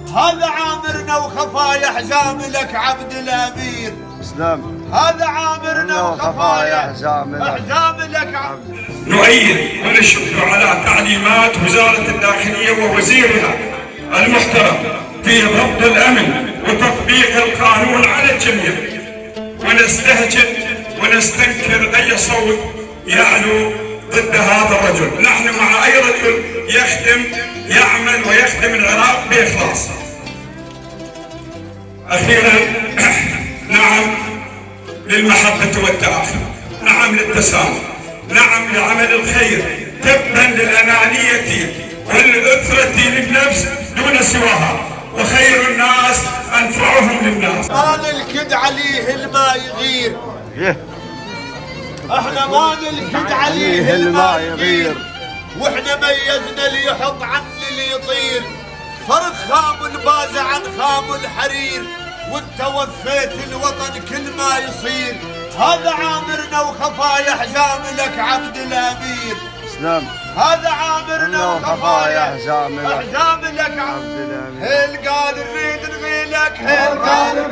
هذا عامرنا وخفايا حزام لك عبد الامير. اسلام. هذا عامرنا وخفايا حزام لك عبد. نؤيد ونشد على تعليمات وزارة الداخلية ووزيرها المحترم في ضبط الأمن وتطبيق القانون على الجميع، ونستهجن ونستنكر أي صوت يعلو ضد هذا الرجل. نحن مع أي رجل يعمل ويخدم العراق بإخلاص. أخيرا، نعم للمحبة والتآخي، نعم للتسامح، نعم لعمل الخير، تبا للأنانية والأثرة للنفس دون سواها، وخير الناس أنفعهم للناس. ما نلكد عليه الماء يغير، احنا ما نلكد عليه الماء يغير، واحنا ميزنا اللي يحط عن اللي يطير، فرق خام البازة عن خام الحرير، وانت وفيت الوطن كل ما يصير. هذا عامرنا وخفايا حزام لك عبد الامير. اسلام. هذا عامرنا وخفايا حزام لك عبد الامير. هيل قال نريد نغيلك، هيل قال